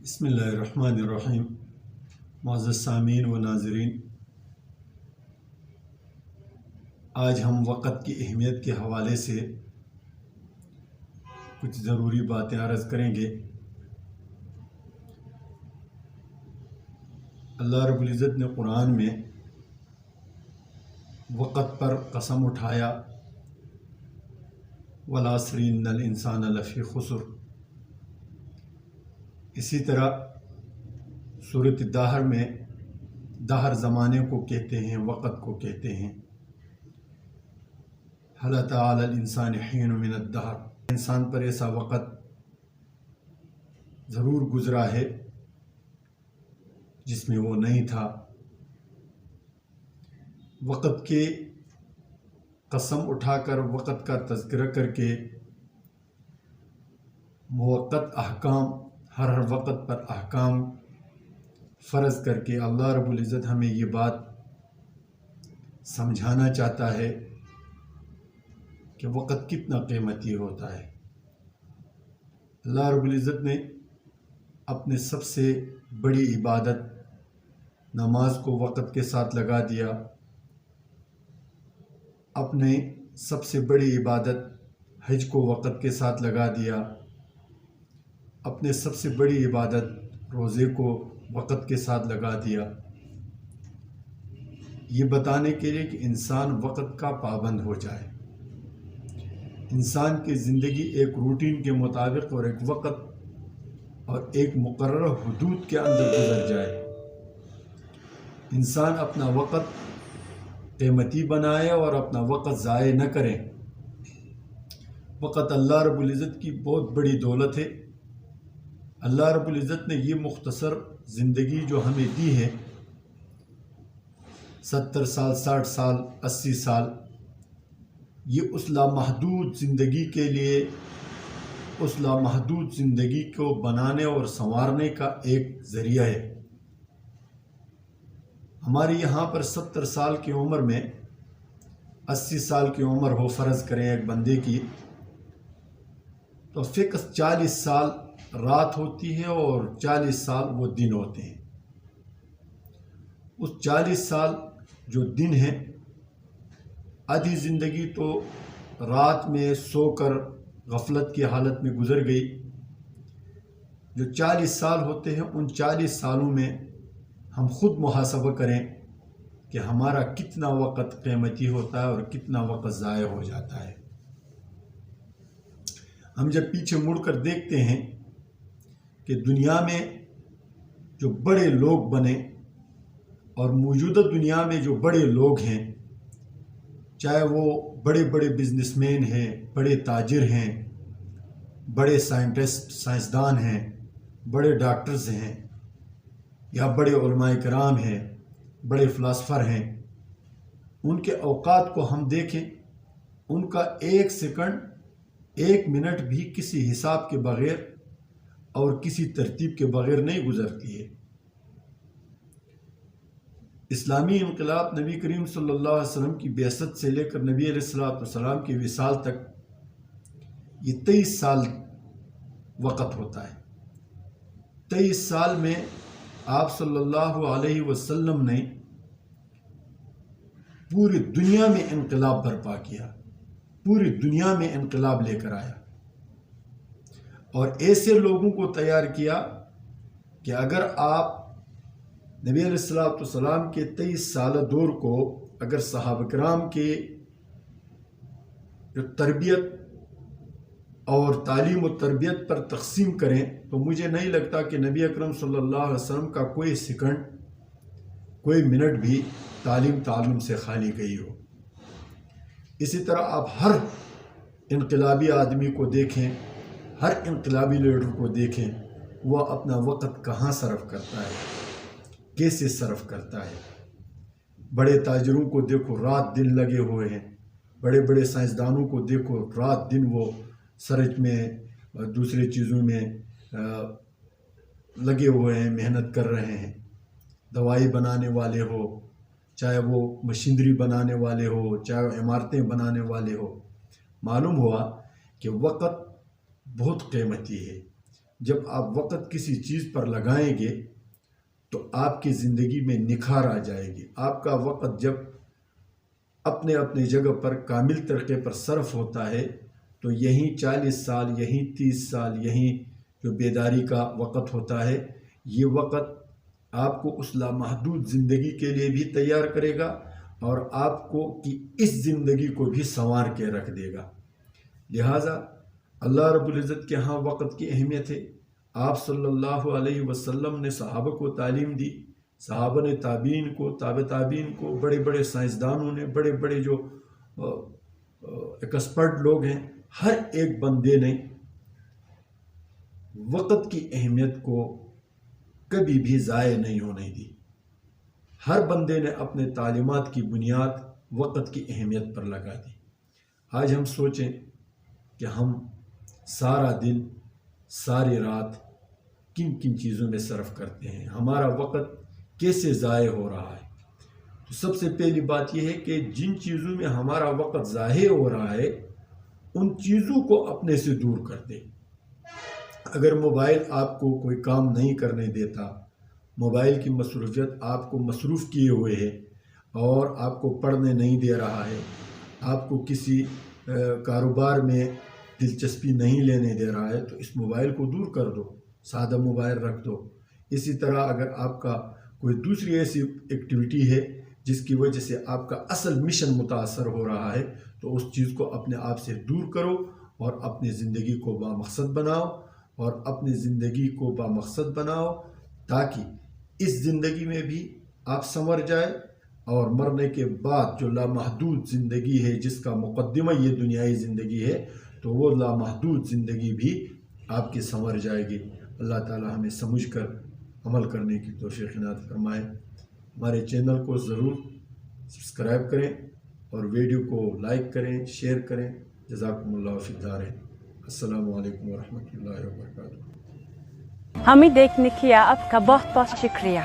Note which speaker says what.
Speaker 1: بسم اللہ الرحمن الرحیم۔ معزز سامعین و ناظرین، آج ہم وقت کی اہمیت کے حوالے سے کچھ ضروری باتیں عرض کریں گے۔ اللہ رب العزت نے قرآن میں وقت پر قسم اٹھایا، والعصر ان الانسان لفی خسر۔ اسی طرح سورۃ الدہر میں دہر زمانے کو کہتے ہیں، وقت کو کہتے ہیں۔ هل أتى على الإنسان حين من الدهر، انسان پر ایسا وقت ضرور گزرا ہے جس میں وہ نہیں تھا۔ وقت کے قسم اٹھا کر، وقت کا تذکرہ کر کے موقت احکام، ہر وقت پر احکام فرض کر کے اللہ رب العزت ہمیں یہ بات سمجھانا چاہتا ہے کہ وقت کتنا قیمتی ہوتا ہے۔ اللہ رب العزت نے اپنے سب سے بڑی عبادت نماز کو وقت کے ساتھ لگا دیا، اپنے سب سے بڑی عبادت حج کو وقت کے ساتھ لگا دیا، اپنے سب سے بڑی عبادت روزے کو وقت کے ساتھ لگا دیا، یہ بتانے کے لیے کہ انسان وقت کا پابند ہو جائے، انسان کی زندگی ایک روٹین کے مطابق اور ایک وقت اور ایک مقررہ حدود کے اندر گزر جائے۔ انسان اپنا وقت قیمتی بنائے اور اپنا وقت ضائع نہ کرے۔ وقت اللہ رب العزت کی بہت بڑی دولت ہے۔ اللہ رب العزت نے یہ مختصر زندگی جو ہمیں دی ہے، 70 سال، 60 سال، 80 سال، یہ اس لامحدود زندگی کے لیے، اس لامحدود زندگی کو بنانے اور سنوارنے کا ایک ذریعہ ہے۔ ہمارے یہاں پر 70 سال کی عمر میں 80 سال کی عمر ہو فرض کریں ایک بندے کی، تو فکس 40 سال رات ہوتی ہے اور 40 سال وہ دن ہوتے ہیں۔ اس 40 سال جو دن ہیں، آدھی زندگی تو رات میں سو کر غفلت کی حالت میں گزر گئی۔ جو 40 سال ہوتے ہیں، ان 40 سالوں میں ہم خود محاسبہ کریں کہ ہمارا کتنا وقت قیمتی ہوتا ہے اور کتنا وقت ضائع ہو جاتا ہے۔ ہم جب پیچھے مڑ کر دیکھتے ہیں کہ دنیا میں جو بڑے لوگ بنے اور موجودہ دنیا میں جو بڑے لوگ ہیں، چاہے وہ بڑے بڑے بزنس مین ہیں، بڑے تاجر ہیں، بڑے سائنٹسٹ، سائنسدان ہیں، بڑے ڈاکٹرز ہیں، یا بڑے علماء کرام ہیں، بڑے فلاسفر ہیں، ان کے اوقات کو ہم دیکھیں، ان کا ایک سیکنڈ، ایک منٹ بھی کسی حساب کے بغیر اور کسی ترتیب کے بغیر نہیں گزرتی ہے۔ اسلامی انقلاب نبی کریم صلی اللہ علیہ وسلم کی بعثت سے لے کر نبی علیہ السلام کی وصال تک یہ 23 سال وقت ہوتا ہے۔ 23 سال میں آپ صلی اللہ علیہ وسلم نے پوری دنیا میں انقلاب برپا کیا، پوری دنیا میں انقلاب لے کر آیا، اور ایسے لوگوں کو تیار کیا کہ اگر آپ نبی علیہ السلام کے 23 سالہ دور کو اگر صحابہ کرام کے جو تربیت اور تعلیم و تربیت پر تقسیم کریں تو مجھے نہیں لگتا کہ نبی اکرم صلی اللہ علیہ وسلم کا کوئی سیکنڈ، کوئی منٹ بھی تعلیم سے خالی گئی ہو۔ اسی طرح آپ ہر انقلابی آدمی کو دیکھیں، ہر انقلابی لیڈر کو دیکھیں، وہ اپنا وقت کہاں صرف کرتا ہے، کیسے صرف کرتا ہے۔ بڑے تاجروں کو دیکھو، رات دن لگے ہوئے ہیں، بڑے بڑے سائنسدانوں کو دیکھو، رات دن وہ سرچ میں دوسری چیزوں میں لگے ہوئے ہیں، محنت کر رہے ہیں۔ دوائی بنانے والے ہو، چاہے وہ مشینری بنانے والے ہو، چاہے وہ عمارتیں بنانے والے ہو، معلوم ہوا کہ وقت بہت قیمتی ہے۔ جب آپ وقت کسی چیز پر لگائیں گے تو آپ کی زندگی میں نکھار آ جائے گی. آپ کا وقت جب اپنے اپنے جگہ پر کامل طریقے پر صرف ہوتا ہے تو یہیں 40 سال، یہیں 30 سال، یہیں جو بیداری کا وقت ہوتا ہے، یہ وقت آپ کو اس لامحدود زندگی کے لیے بھی تیار کرے گا اور آپ کو کی اس زندگی کو بھی سنوار کے رکھ دے گا. لہٰذا اللہ رب العزت کے ہاں وقت کی اہمیت ہے. آپ صلی اللہ علیہ وسلم نے صحابہ کو تعلیم دی، صحابہ نے تابعین کو، تابع تابعین کو، بڑے بڑے سائنسدانوں نے، بڑے بڑے جو ایکسپرٹ لوگ ہیں، ہر ایک بندے نے وقت کی اہمیت کو کبھی بھی ضائع نہیں ہونے دی. ہر بندے نے اپنے تعلیمات کی بنیاد وقت کی اہمیت پر لگا دی. آج ہم سوچیں کہ ہم سارا دن، ساری رات کن کن چیزوں میں صرف کرتے ہیں، ہمارا وقت کیسے ضائع ہو رہا ہے. تو سب سے پہلی بات یہ ہے کہ جن چیزوں میں ہمارا وقت ضائع ہو رہا ہے ان چیزوں کو اپنے سے دور کر دیں. اگر موبائل آپ کو کوئی کام نہیں کرنے دیتا، موبائل کی مصروفیت آپ کو مصروف کیے ہوئے ہے اور آپ کو پڑھنے نہیں دے رہا ہے، آپ کو کسی کاروبار میں دلچسپی نہیں لینے دے رہا ہے، تو اس موبائل کو دور کر دو، سادہ موبائل رکھ دو. اسی طرح اگر آپ کا کوئی دوسری ایسی ایکٹیویٹی ہے جس کی وجہ سے آپ کا اصل مشن متاثر ہو رہا ہے تو اس چیز کو اپنے آپ سے دور کرو اور اپنی زندگی کو بامقصد بناؤ، اور اپنی زندگی کو بامقصد بناؤ تاکہ اس زندگی میں بھی آپ سنور جائے اور مرنے کے بعد جو لامحدود زندگی ہے جس کا مقدمہ یہ دنیائی زندگی ہے تو وہ لامحدود زندگی بھی آپ کی سنور جائے گی. اللہ تعالی ہمیں سمجھ کر عمل کرنے کی توفیق عنایت فرمائے. ہمارے چینل کو ضرور سبسکرائب کریں اور ویڈیو کو لائک کریں، شیئر کریں. جزاکم اللہ فی الدارین. السلام علیکم ورحمۃ اللہ وبرکاتہ.
Speaker 2: ہمیں دیکھنے کی آپ کا بہت بہت شکریہ.